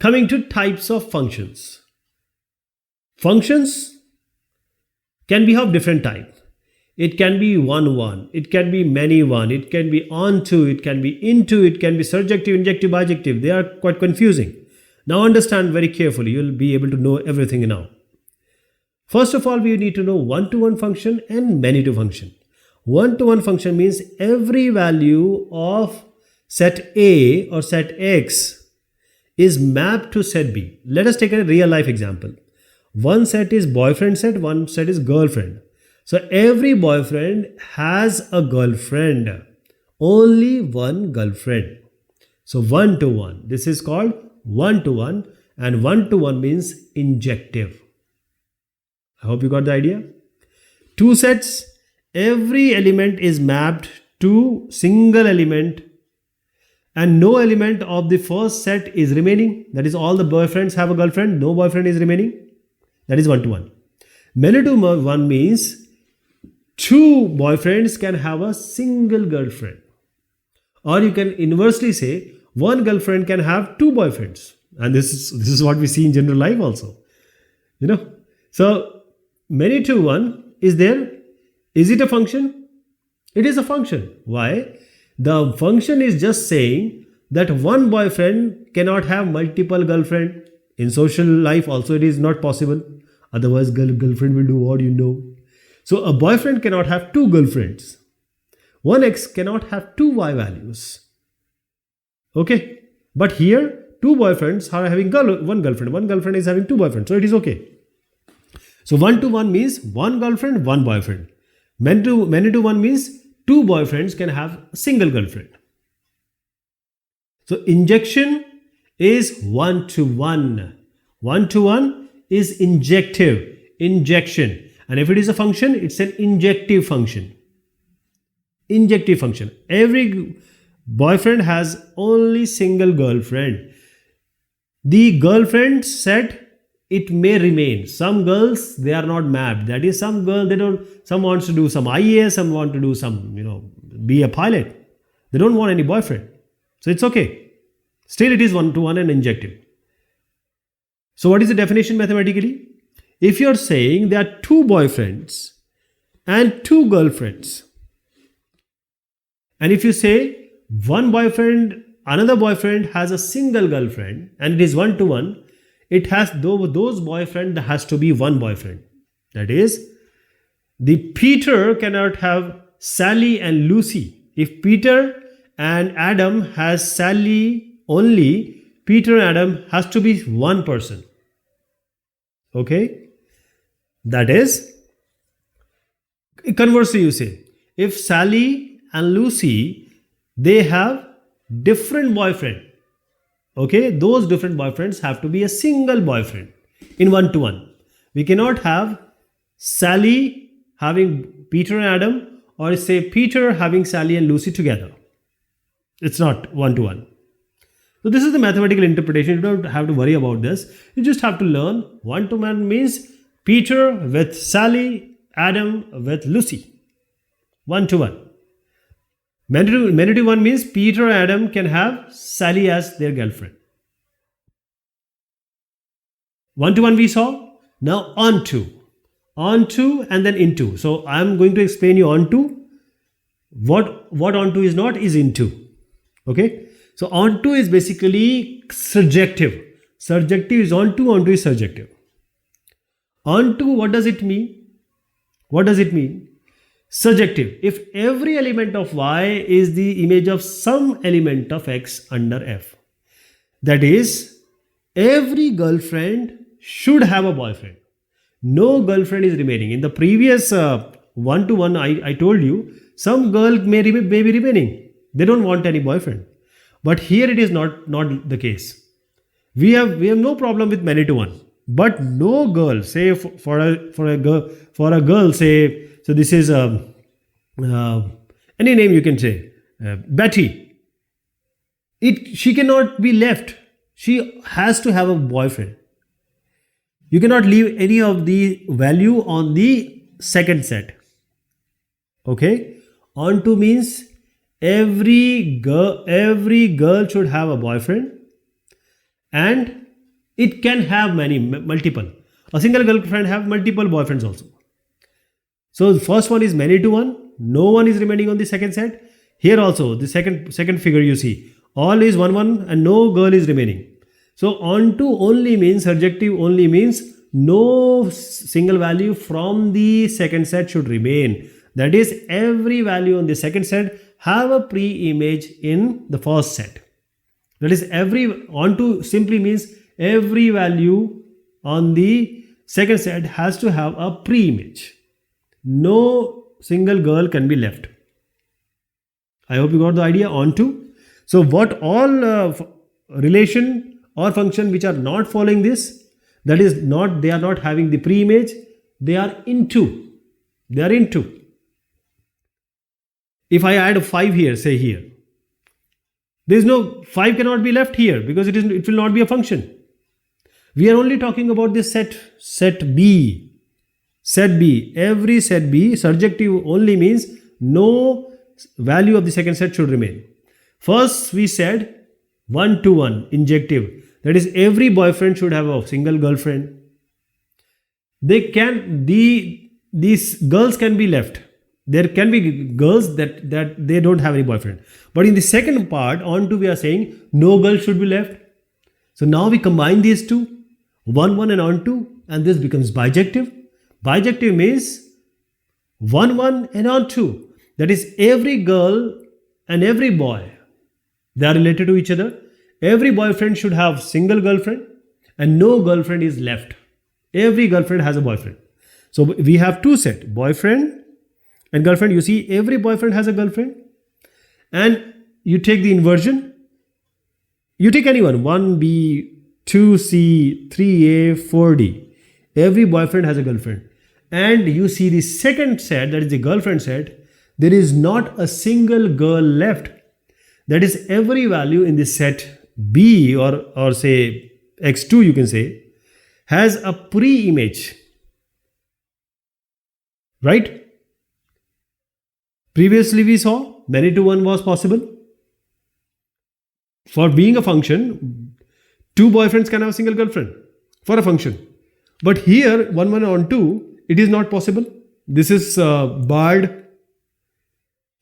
Coming to types of functions. Functions can be of different type. It can be one, it can be many one, it can be onto, it can be into, it can be surjective, injective, bijective. They are quite confusing. Now understand very carefully. You'll be able to know everything now. First of all, we need to know one-to-one function and many-to function. One-to-one function means every value of set A or set X is mapped to set B. Let us take a real life example. One set is boyfriend set, one set is girlfriend. So every boyfriend has a girlfriend. Only one girlfriend. So one-to-one. This is called one-to-one, and one-to-one means injective. I hope you got the idea. Two sets, every element is mapped to single element and no element of the first set is remaining. That is, all the boyfriends have a girlfriend, no boyfriend is remaining. That is one-to-one. Many-to-one means two boyfriends can have a single girlfriend. Or you can inversely say one girlfriend can have two boyfriends. And this is what we see in general life also. So many-to-one is there. Is it a function? It is a function. Why? The function is just saying that one boyfriend cannot have multiple girlfriends. In social life also it is not possible. Otherwise girlfriend will do what you know. So a boyfriend cannot have two girlfriends. One X cannot have two Y values. Okay. But here two boyfriends are having one girlfriend. One girlfriend is having two boyfriends. So it is okay. So one-to-one means one girlfriend, one boyfriend. Many-to-one means two boyfriends can have a single girlfriend. So injection is one-to-one. One-to-one is injective, injection. And if it is a function, it's an injective function. Injective function. Every boyfriend has only single girlfriend. The girlfriend set, it may remain. Some girls, they are not mapped. That is, some girl, some wants to do some IAS, some want to do some, be a pilot. They don't want any boyfriend. So it's okay. Still it is one-to-one and injective. So what is the definition mathematically? If you're saying there are two boyfriends and two girlfriends, and if you say one boyfriend, another boyfriend has a single girlfriend and it is one-to-one, it has those boyfriend has to be one boyfriend. That is, the Peter cannot have Sally and Lucy. If Peter and Adam has Sally only, Peter and Adam has to be one person. Okay? That is, conversely you say, if Sally and Lucy, they have different boyfriend. Okay, those different boyfriends have to be a single boyfriend in one-to-one. We cannot have Sally having Peter and Adam, or say Peter having Sally and Lucy together. It's not one-to-one. So this is the mathematical interpretation. You don't have to worry about this. You just have to learn one-to-one means Peter with Sally, Adam with Lucy. One-to-one. Many-to-one means Peter and Adam can have Sally as their girlfriend. One-to-one we saw. Now onto. Onto and then into. So I am going to explain you onto. What onto is not is into. Okay. So onto is basically surjective. Surjective is onto is surjective. Onto, what does it mean? What does it mean? Surjective. If every element of Y is the image of some element of X under F. That is, every girlfriend should have a boyfriend. No girlfriend is remaining. In the previous one-to-one, I told you, some girl may be remaining. They don't want any boyfriend. But here it is not the case. We have no problem with many-to-one. But no girl, say for a girl, say, so this is any name you can say, Betty. She cannot be left. She has to have a boyfriend. You cannot leave any of the value on the second set. Okay. Onto means every girl should have a boyfriend, and It can have multiple. A single girlfriend have multiple boyfriends also. So the first one is many to one. No one is remaining on the second set. Here also the second figure you see, all is 1 and no girl is remaining. So onto only means, surjective only means no single value from the second set should remain. That is, every value on the second set have a pre-image in the first set. That is, onto simply means every value on the second set has to have a pre-image. No single girl can be left. I hope you got the idea. Onto. So what all relation or function which are not following this, that is not, they are not having the pre-image, they are into. They are into. If I add a 5 here, say here, there is no 5 cannot be left here because it will not be a function. We are only talking about this set B. Set B. Every set B, surjective only means no value of the second set should remain. First we said 1 to 1, injective. That is, every boyfriend should have a single girlfriend. These girls can be left. There can be girls that they don't have any boyfriend. But in the second part, onto, we are saying no girl should be left. So now we combine these two, 1 and onto, and this becomes bijective. Bijective means 1 and onto. That is, every girl and every boy, they are related to each other. Every boyfriend should have single girlfriend and no girlfriend is left. Every girlfriend has a boyfriend. So we have two sets, boyfriend and girlfriend. You see, every boyfriend has a girlfriend. And you take the inversion. You take anyone, 1B, 2C, 3A, 4D. Every boyfriend has a girlfriend. And you see the second set, that is the girlfriend set, there is not a single girl left. That is, every value in the set B or say X2 you can say has a pre-image. Right? Previously we saw many to one was possible. For being a function, two boyfriends can have a single girlfriend for a function. But here 1 on 2, it is not possible. This is barred.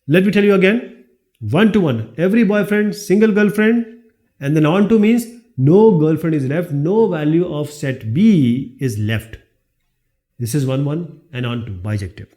Let me tell you again, 1 to 1, every boyfriend, single girlfriend, and then on to means no girlfriend is left, no value of set B is left. This is 1 and on to, bijective.